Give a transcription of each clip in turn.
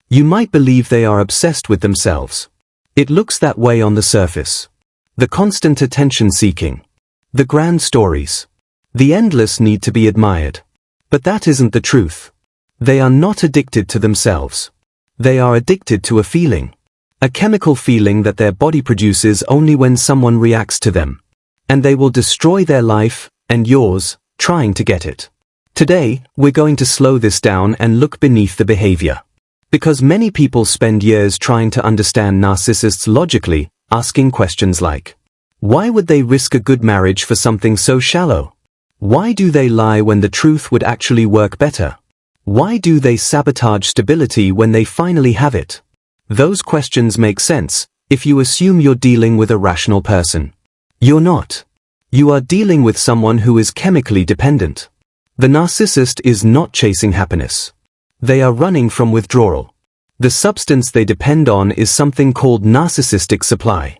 You might believe they are obsessed with themselves. It looks that way on the surface. The constant attention seeking. The grand stories. The endless need to be admired. But that isn't the truth. They are not addicted to themselves. They are addicted to a feeling. A chemical feeling that their body produces only when someone reacts to them. And they will destroy their life, and yours, trying to get it. Today, we're going to slow this down and look beneath the behavior. Because many people spend years trying to understand narcissists logically, asking questions like, why would they risk a good marriage for something so shallow? Why do they lie when the truth would actually work better? Why do they sabotage stability when they finally have it? Those questions make sense if you assume you're dealing with a rational person. You're not. You are dealing with someone who is chemically dependent. The narcissist is not chasing happiness. They are running from withdrawal. The substance they depend on is something called narcissistic supply.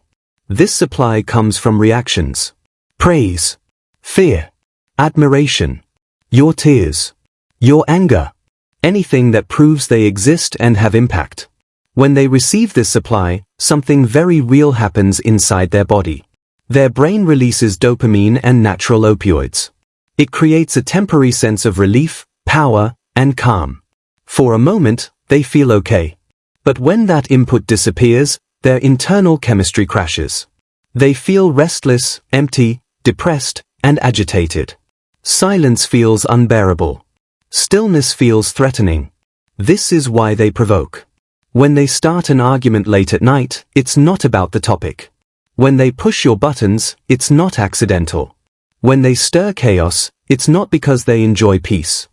This supply comes from reactions. Praise. Fear. Admiration. Your tears. Your anger. Anything that proves they exist and have impact. When they receive this supply, something very real happens inside their body. Their brain releases dopamine and natural opioids. It creates a temporary sense of relief, power, and calm. For a moment, they feel okay. But when that input disappears, their internal chemistry crashes. They feel restless, empty, depressed, and agitated. Silence feels unbearable. Stillness feels threatening. This is why they provoke. When they start an argument late at night, it's not about the topic. When they push your buttons, it's not accidental. When they stir chaos, it's not because they enjoy peace.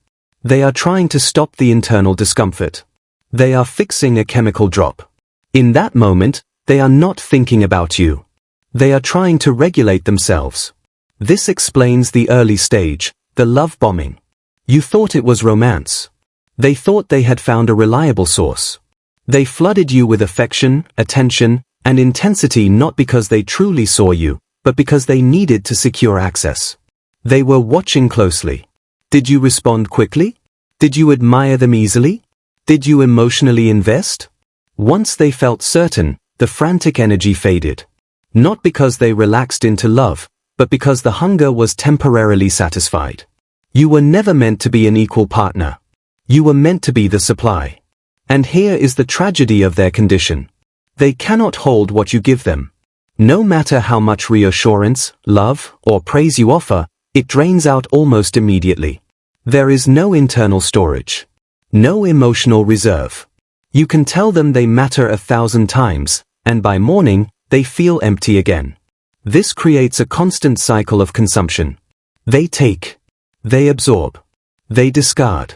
They are trying to stop the internal discomfort. They are fixing a chemical drop. In that moment, they are not thinking about you. They are trying to regulate themselves. This explains the early stage, the love bombing. You thought it was romance. They thought they had found a reliable source. They flooded you with affection, attention, and intensity not because they truly saw you, but because they needed to secure access. They were watching closely. Did you respond quickly? Did you admire them easily? Did you emotionally invest? Once they felt certain, the frantic energy faded. Not because they relaxed into love, but because the hunger was temporarily satisfied. You were never meant to be an equal partner. You were meant to be the supply. And here is the tragedy of their condition. They cannot hold what you give them. No matter how much reassurance, love, or praise you offer, it drains out almost immediately. There is no internal storage. No emotional reserve. You can tell them they matter 1,000 times, and by morning, they feel empty again. This creates a constant cycle of consumption. They take. They absorb. They discard.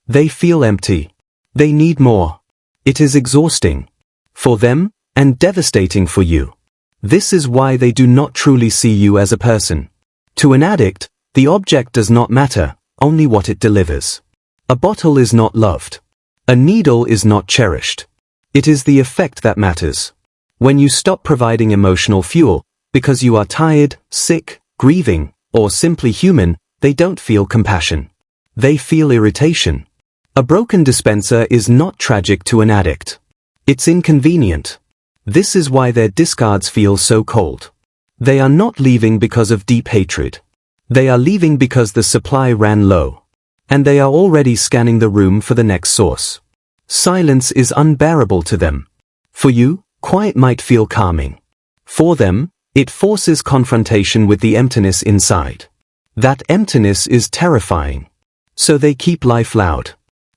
They feel empty. They need more. It is exhausting. For them, and devastating for you. This is why they do not truly see you as a person. To an addict, the object does not matter, only what it delivers. A bottle is not loved. A needle is not cherished. It is the effect that matters. When you stop providing emotional fuel, because you are tired, sick, grieving, or simply human, they don't feel compassion. They feel irritation. A broken dispenser is not tragic to an addict. It's inconvenient. This is why their discards feel so cold. They are not leaving because of deep hatred. They are leaving because the supply ran low. And they are already scanning the room for the next source. Silence is unbearable to them. For you, quiet might feel calming. For them, it forces confrontation with the emptiness inside. That emptiness is terrifying. So they keep life loud.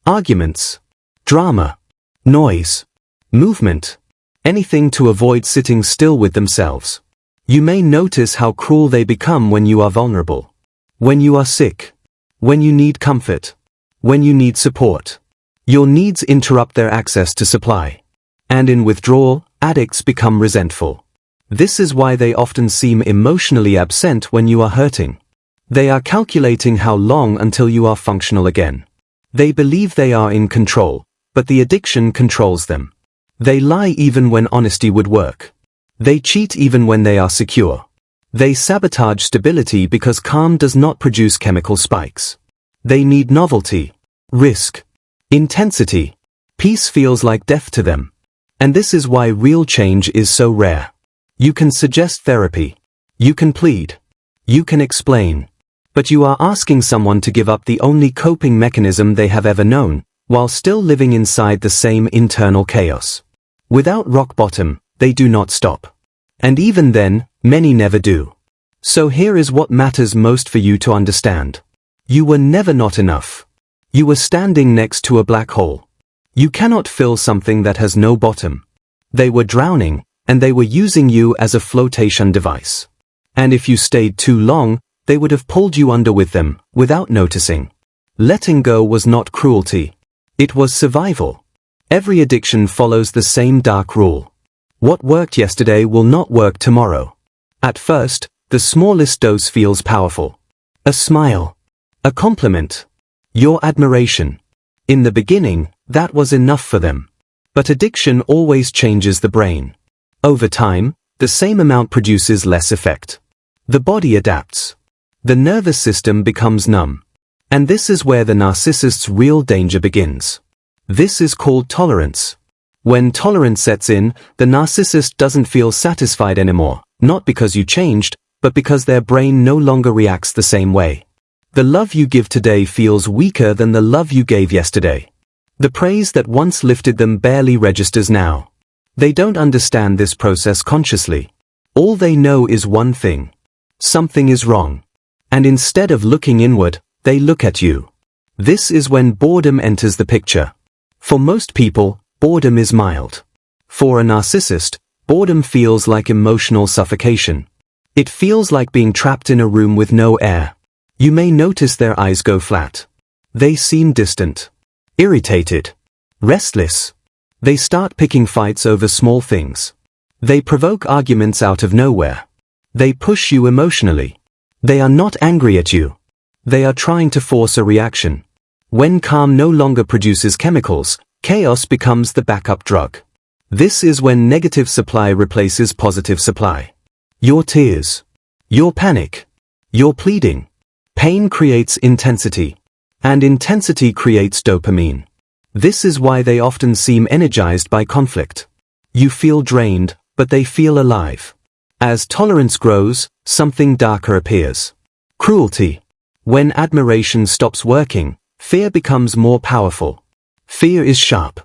Arguments, drama, noise, movement, anything to avoid sitting still with themselves. You may notice how cruel they become when you are vulnerable. When you are sick. When you need comfort. When you need support. Your needs interrupt their access to supply. And in withdrawal, addicts become resentful. This is why they often seem emotionally absent when you are hurting. They are calculating how long until you are functional again. They believe they are in control, but the addiction controls them. They lie even when honesty would work. They cheat even when they are secure. They sabotage stability because calm does not produce chemical spikes. They need novelty, risk, intensity, Peace feels like death to them. And this is why real change is so rare. You can suggest therapy. You can plead. You can explain. But you are asking someone to give up the only coping mechanism they have ever known, while still living inside the same internal chaos. Without rock bottom, they do not stop. And even then, many never do. So here is what matters most for you to understand. You were never not enough. You were standing next to a black hole. You cannot fill something that has no bottom. They were drowning, and they were using you as a flotation device. And if you stayed too long, they would have pulled you under with them, without noticing. Letting go was not cruelty. It was survival. Every addiction follows the same dark rule. What worked yesterday will not work tomorrow. At first, the smallest dose feels powerful. A smile. A compliment. Your admiration. In the beginning, that was enough for them. But addiction always changes the brain. Over time, the same amount produces less effect. The body adapts. The nervous system becomes numb. And this is where the narcissist's real danger begins. This is called tolerance. When tolerance sets in, the narcissist doesn't feel satisfied anymore, not because you changed, but because their brain no longer reacts the same way. The love you give today feels weaker than the love you gave yesterday. The praise that once lifted them barely registers now. They don't understand this process consciously. All they know is one thing. Something is wrong. And instead of looking inward, they look at you. This is when boredom enters the picture. For most people, boredom is mild. For a narcissist, boredom feels like emotional suffocation. It feels like being trapped in a room with no air. You may notice their eyes go flat. They seem distant. Irritated. Restless. They start picking fights over small things. They provoke arguments out of nowhere. They push you emotionally. They are not angry at you. They are trying to force a reaction. When calm no longer produces chemicals, chaos becomes the backup drug. This is when negative supply replaces positive supply. Your tears. Your panic. Your pleading. Pain creates intensity. And intensity creates dopamine. This is why they often seem energized by conflict. You feel drained, but they feel alive. As tolerance grows, something darker appears. Cruelty. When admiration stops working, fear becomes more powerful. Fear is sharp.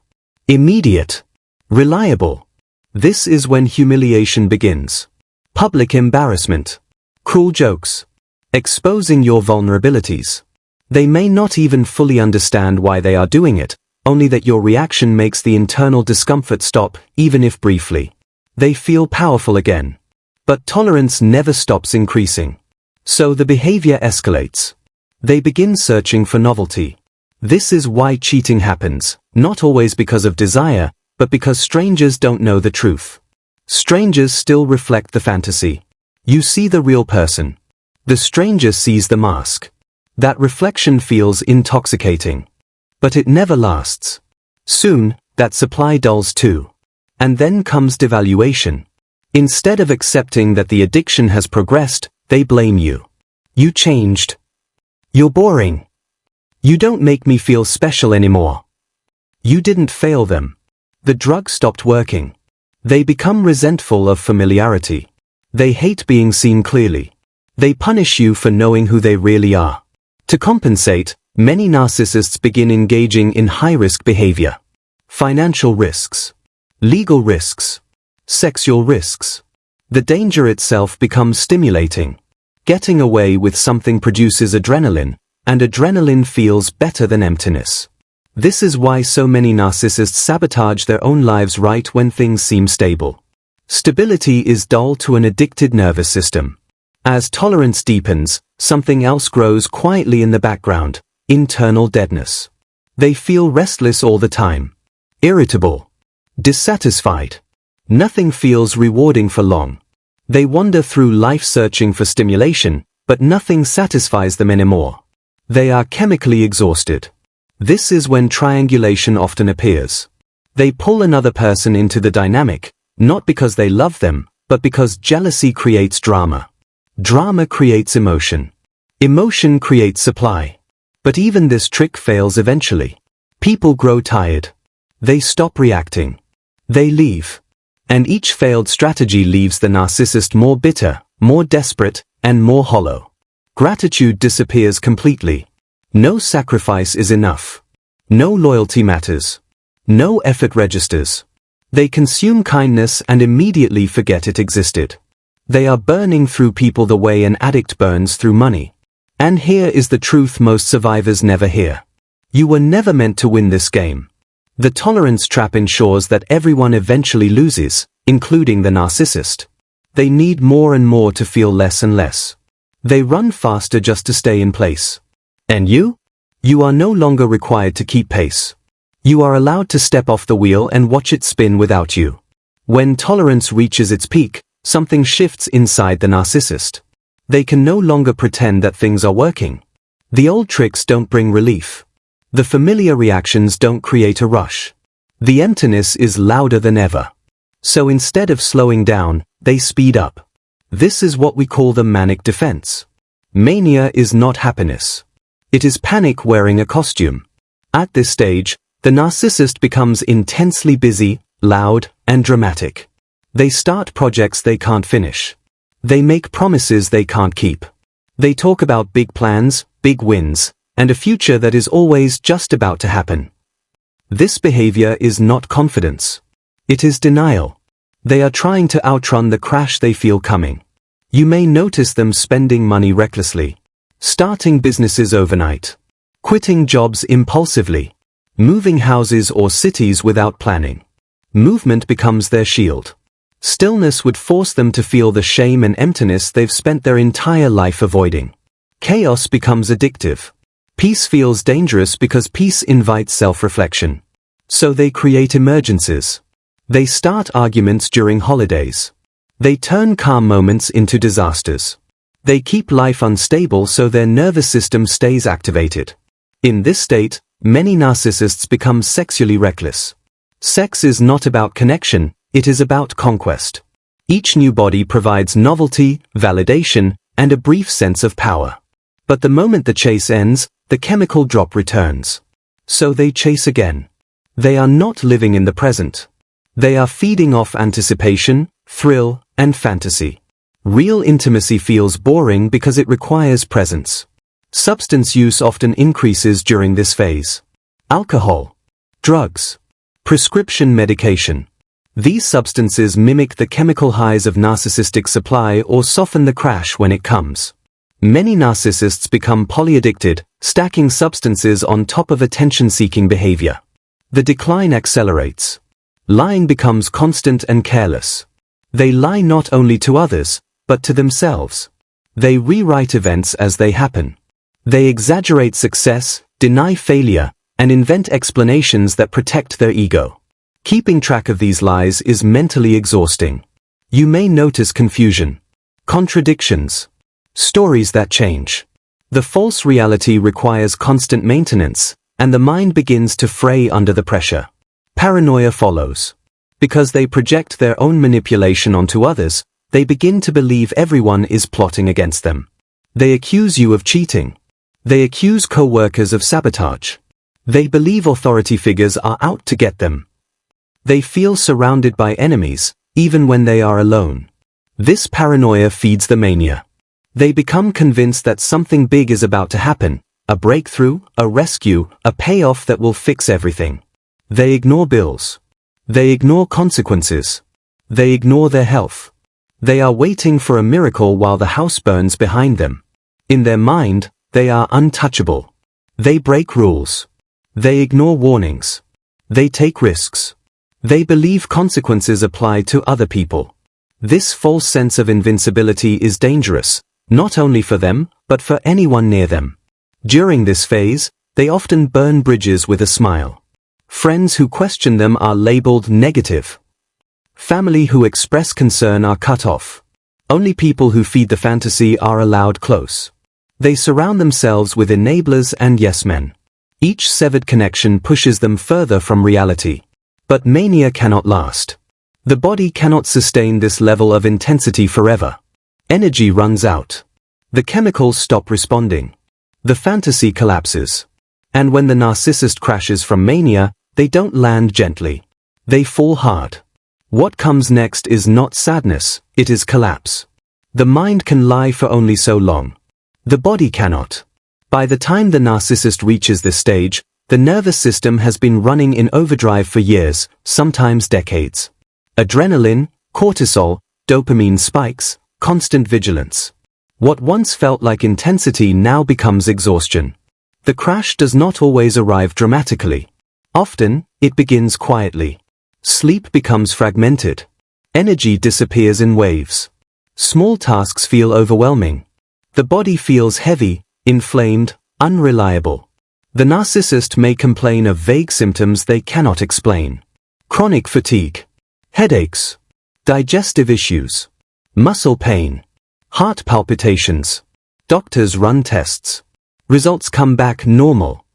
Immediate. Reliable. This is when humiliation begins. Public embarrassment. Cruel jokes. Exposing your vulnerabilities. They may not even fully understand why they are doing it, only that your reaction makes the internal discomfort stop, even if briefly. They feel powerful again. But tolerance never stops increasing. So the behavior escalates. They begin searching for novelty. This is why cheating happens, not always because of desire, but because strangers don't know the truth. Strangers still reflect the fantasy. You see the real person. The stranger sees the mask. That reflection feels intoxicating. But it never lasts. Soon, that supply dulls too. And then comes devaluation. Instead of accepting that the addiction has progressed, they blame you. You changed. You're boring. You don't make me feel special anymore. You didn't fail them. The drug stopped working. They become resentful of familiarity. They hate being seen clearly. They punish you for knowing who they really are. To compensate, many narcissists begin engaging in high-risk behavior. Financial risks. Legal risks. Sexual risks. The danger itself becomes stimulating. Getting away with something produces adrenaline, and adrenaline feels better than emptiness. This is why so many narcissists sabotage their own lives right when things seem stable. Stability is dull to an addicted nervous system. As tolerance deepens, something else grows quietly in the background: internal deadness. They feel restless all the time. Irritable. Dissatisfied. Nothing feels rewarding for long. They wander through life searching for stimulation, but nothing satisfies them anymore. They are chemically exhausted. This is when triangulation often appears. They pull another person into the dynamic, not because they love them, but because jealousy creates drama. Drama creates emotion. Emotion creates supply. But even this trick fails eventually. People grow tired. They stop reacting. They leave. And each failed strategy leaves the narcissist more bitter, more desperate, and more hollow. Gratitude disappears completely. No sacrifice is enough. No loyalty matters. No effort registers. They consume kindness and immediately forget it existed. They are burning through people the way an addict burns through money. And here is the truth most survivors never hear. You were never meant to win this game. The tolerance trap ensures that everyone eventually loses, including the narcissist. They need more and more to feel less and less. They run faster just to stay in place. And you? You are no longer required to keep pace. You are allowed to step off the wheel and watch it spin without you. When tolerance reaches its peak, something shifts inside the narcissist. They can no longer pretend that things are working. The old tricks don't bring relief. The familiar reactions don't create a rush. The emptiness is louder than ever. So instead of slowing down, they speed up. This is what we call the manic defense. Mania is not happiness. It is panic wearing a costume. At this stage, the narcissist becomes intensely busy, loud, and dramatic. They start projects they can't finish. They make promises they can't keep. They talk about big plans, big wins, and a future that is always just about to happen. This behavior is not confidence. It is denial. They are trying to outrun the crash they feel coming. You may notice them spending money recklessly, starting businesses overnight, quitting jobs impulsively, moving houses or cities without planning. Movement becomes their shield. Stillness would force them to feel the shame and emptiness they've spent their entire life avoiding. Chaos becomes addictive. Peace feels dangerous because peace invites self-reflection. So they create emergencies. They start arguments during holidays. They turn calm moments into disasters. They keep life unstable so their nervous system stays activated. In this state, many narcissists become sexually reckless. Sex is not about connection, it is about conquest. Each new body provides novelty, validation, and a brief sense of power. But the moment the chase ends, the chemical drop returns. So they chase again. They are not living in the present. They are feeding off anticipation, thrill, and fantasy. Real intimacy feels boring because it requires presence. Substance use often increases during this phase. Alcohol, drugs, prescription medication. These substances mimic the chemical highs of narcissistic supply or soften the crash when it comes. Many narcissists become polyaddicted, stacking substances on top of attention-seeking behavior. The decline accelerates. Lying becomes constant and careless. They lie not only to others, but to themselves. They rewrite events as they happen. They exaggerate success, deny failure, and invent explanations that protect their ego. Keeping track of these lies is mentally exhausting. You may notice confusion, contradictions, stories that change. The false reality requires constant maintenance, and the mind begins to fray under the pressure. Paranoia follows. Because they project their own manipulation onto others, they begin to believe everyone is plotting against them. They accuse you of cheating. They accuse co-workers of sabotage. They believe authority figures are out to get them. They feel surrounded by enemies, even when they are alone. This paranoia feeds the mania. They become convinced that something big is about to happen, a breakthrough, a rescue, a payoff that will fix everything. They ignore bills. They ignore consequences. They ignore their health. They are waiting for a miracle while the house burns behind them. In their mind, they are untouchable. They break rules. They ignore warnings. They take risks. They believe consequences apply to other people. This false sense of invincibility is dangerous, not only for them, but for anyone near them. During this phase, they often burn bridges with a smile. Friends who question them are labeled negative. Family who express concern are cut off. Only people who feed the fantasy are allowed close. They surround themselves with enablers and yes men. Each severed connection pushes them further from reality. But mania cannot last. The body cannot sustain this level of intensity forever. Energy runs out. The chemicals stop responding. The fantasy collapses. And when the narcissist crashes from mania, They don't land gently. They fall hard. What comes next is not sadness, it is collapse. The mind can lie for only so long. The body cannot. By the time the narcissist reaches this stage, the nervous system has been running in overdrive for years, sometimes decades. Adrenaline, cortisol, dopamine spikes, constant vigilance. What once felt like intensity now becomes exhaustion. The crash does not always arrive dramatically. Often, it begins quietly. Sleep becomes fragmented. Energy disappears in waves. Small tasks feel overwhelming. The body feels heavy, inflamed, unreliable. The narcissist may complain of vague symptoms they cannot explain. Chronic fatigue, headaches, digestive issues, muscle pain, heart palpitations. Doctors run tests. Results come back normal.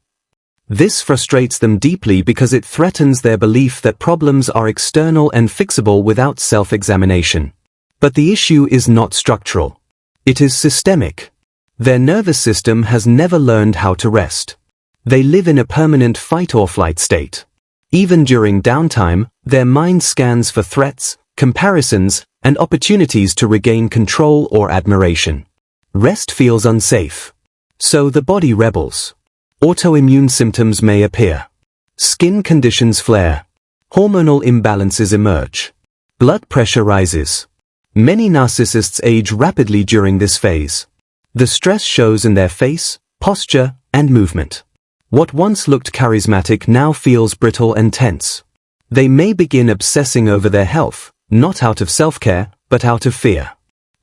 This frustrates them deeply because it threatens their belief that problems are external and fixable without self-examination. But the issue is not structural. It is systemic. Their nervous system has never learned how to rest. They live in a permanent fight-or-flight state. Even during downtime, their mind scans for threats, comparisons, and opportunities to regain control or admiration. Rest feels unsafe. So the body rebels. Autoimmune symptoms may appear. Skin conditions flare. Hormonal imbalances emerge. Blood pressure rises. Many narcissists age rapidly during this phase. The stress shows in their face, posture, and movement. What once looked charismatic now feels brittle and tense. They may begin obsessing over their health, not out of self-care, but out of fear.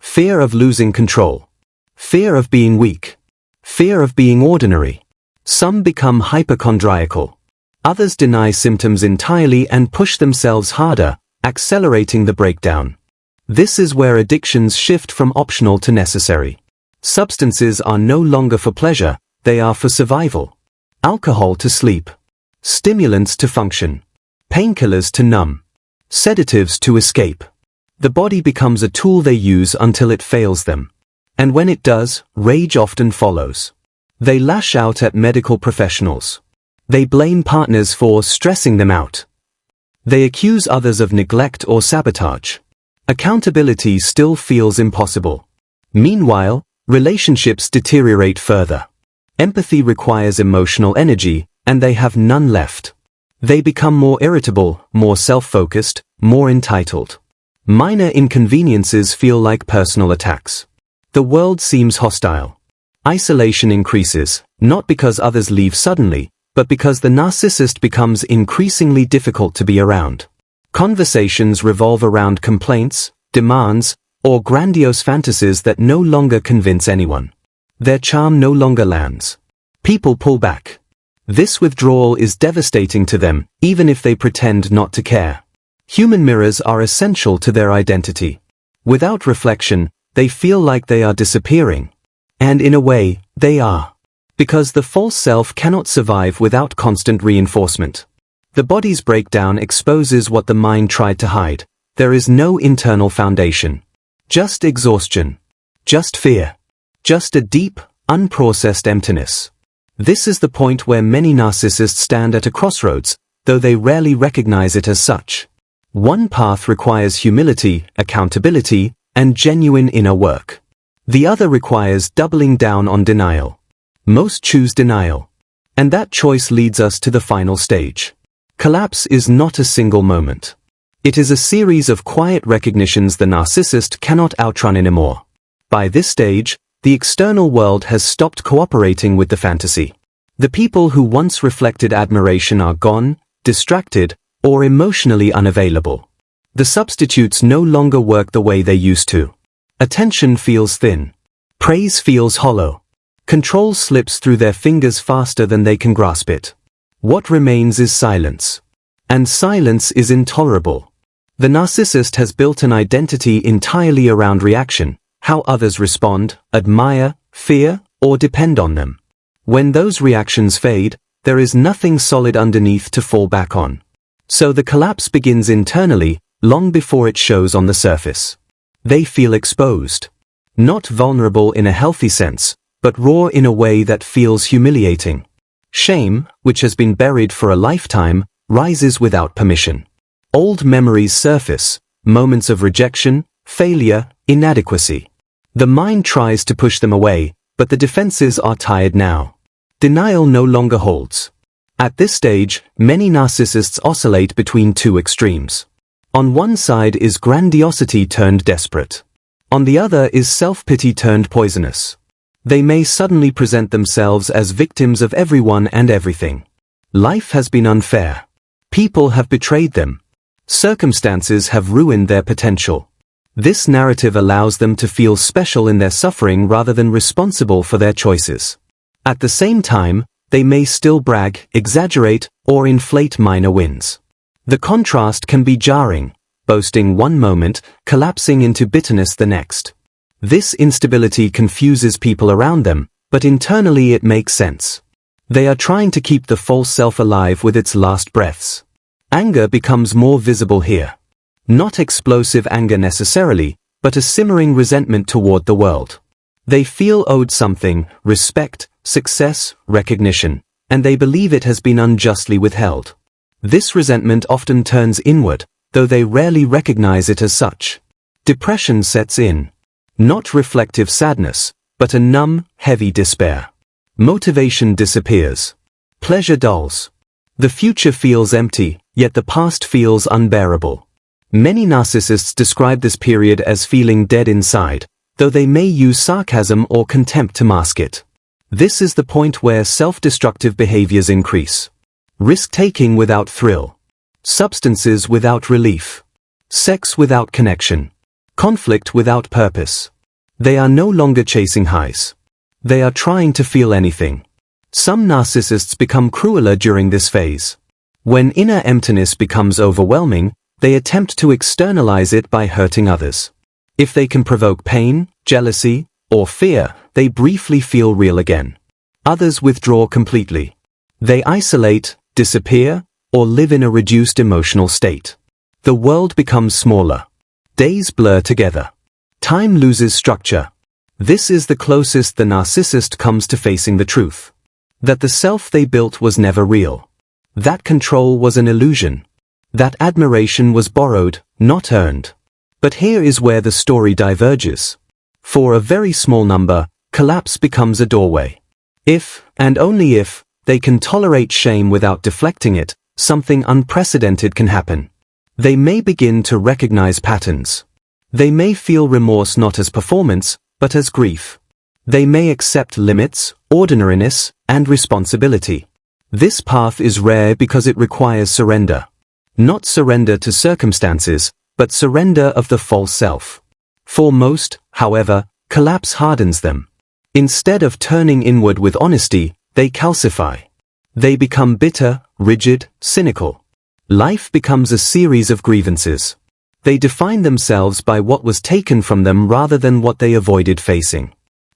Fear of losing control. Fear of being weak. Fear of being ordinary. Some become hypochondriacal. Others deny symptoms entirely and push themselves harder, accelerating the breakdown. This is where addictions shift from optional to necessary. Substances are no longer for pleasure, they are for survival. Alcohol to sleep. Stimulants to function. Painkillers to numb. Sedatives to escape. The body becomes a tool they use until it fails them. And when it does, rage often follows. They lash out at medical professionals. They blame partners for stressing them out. They accuse others of neglect or sabotage. Accountability still feels impossible. Meanwhile, relationships deteriorate further. Empathy requires emotional energy, and they have none left. They become more irritable, more self-focused, more entitled. Minor inconveniences feel like personal attacks. The world seems hostile. Isolation increases, not because others leave suddenly, but because the narcissist becomes increasingly difficult to be around. Conversations revolve around complaints, demands, or grandiose fantasies that no longer convince anyone. Their charm no longer lands. People pull back. This withdrawal is devastating to them, even if they pretend not to care. Human mirrors are essential to their identity. Without reflection, they feel like they are disappearing. And in a way, they are. Because the false self cannot survive without constant reinforcement. The body's breakdown exposes what the mind tried to hide. There is no internal foundation. Just exhaustion. Just fear. Just a deep, unprocessed emptiness. This is the point where many narcissists stand at a crossroads, though they rarely recognize it as such. One path requires humility, accountability, and genuine inner work. The other requires doubling down on denial. Most choose denial. And that choice leads us to the final stage. Collapse is not a single moment. It is a series of quiet recognitions the narcissist cannot outrun anymore. By this stage, the external world has stopped cooperating with the fantasy. The people who once reflected admiration are gone, distracted, or emotionally unavailable. The substitutes no longer work the way they used to. Attention feels thin. Praise feels hollow. Control slips through their fingers faster than they can grasp it. What remains is silence. And silence is intolerable. The narcissist has built an identity entirely around reaction, how others respond, admire, fear, or depend on them. When those reactions fade, there is nothing solid underneath to fall back on. So the collapse begins internally, long before it shows on the surface. They feel exposed. Not vulnerable in a healthy sense, but raw in a way that feels humiliating. Shame, which has been buried for a lifetime, rises without permission. Old memories surface, moments of rejection, failure, inadequacy. The mind tries to push them away, but the defenses are tired now. Denial no longer holds. At this stage, many narcissists oscillate between two extremes. On one side is grandiosity turned desperate. On the other is self-pity turned poisonous. They may suddenly present themselves as victims of everyone and everything. Life has been unfair. People have betrayed them. Circumstances have ruined their potential. This narrative allows them to feel special in their suffering rather than responsible for their choices. At the same time, they may still brag, exaggerate, or inflate minor wins. The contrast can be jarring, boasting one moment, collapsing into bitterness the next. This instability confuses people around them, but internally it makes sense. They are trying to keep the false self alive with its last breaths. Anger becomes more visible here. Not explosive anger necessarily, but a simmering resentment toward the world. They feel owed something, respect, success, recognition, and they believe it has been unjustly withheld. This resentment often turns inward, though they rarely recognize it as such. Depression sets in. Not reflective sadness, but a numb, heavy despair. Motivation disappears. Pleasure dulls. The future feels empty, yet the past feels unbearable. Many narcissists describe this period as feeling dead inside, though they may use sarcasm or contempt to mask it. This is the point where self-destructive behaviors increase. Risk-taking without thrill. Substances without relief. Sex without connection. Conflict without purpose. They are no longer chasing highs. They are trying to feel anything. Some narcissists become crueler during this phase. When inner emptiness becomes overwhelming, they attempt to externalize it by hurting others. If they can provoke pain, jealousy, or fear, they briefly feel real again. Others withdraw completely. They isolate, disappear, or live in a reduced emotional state. The world becomes smaller. Days blur together. Time loses structure. This is the closest the narcissist comes to facing the truth. That the self they built was never real. That control was an illusion. That admiration was borrowed, not earned. But here is where the story diverges. For a very small number, collapse becomes a doorway. If, and only if, they can tolerate shame without deflecting it, something unprecedented can happen. They may begin to recognize patterns. They may feel remorse not as performance, but as grief. They may accept limits, ordinariness, and responsibility. This path is rare because it requires surrender. Not surrender to circumstances, but surrender of the false self. For most, however, collapse hardens them. Instead of turning inward with honesty, they calcify. They become bitter, rigid, cynical. Life becomes a series of grievances. They define themselves by what was taken from them rather than what they avoided facing.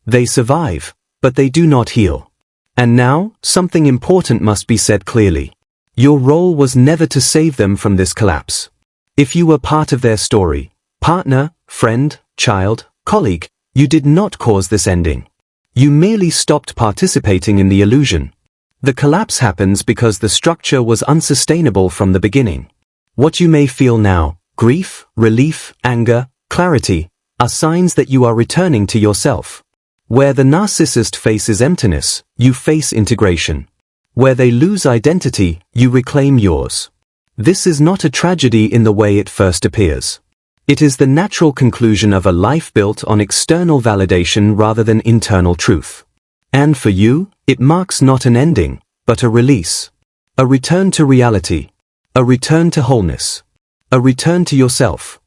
They survive, but they do not heal. And now, something important must be said clearly. Your role was never to save them from this collapse. If you were part of their story, partner, friend, child, colleague, you did not cause this ending. You merely stopped participating in the illusion. The collapse happens because the structure was unsustainable from the beginning. What you may feel now, grief, relief, anger, clarity, are signs that you are returning to yourself. Where the narcissist faces emptiness, you face integration. Where they lose identity, you reclaim yours. This is not a tragedy in the way it first appears. It is the natural conclusion of a life built on external validation rather than internal truth. And for you, it marks not an ending, but a release. A return to reality. A return to wholeness. A return to yourself.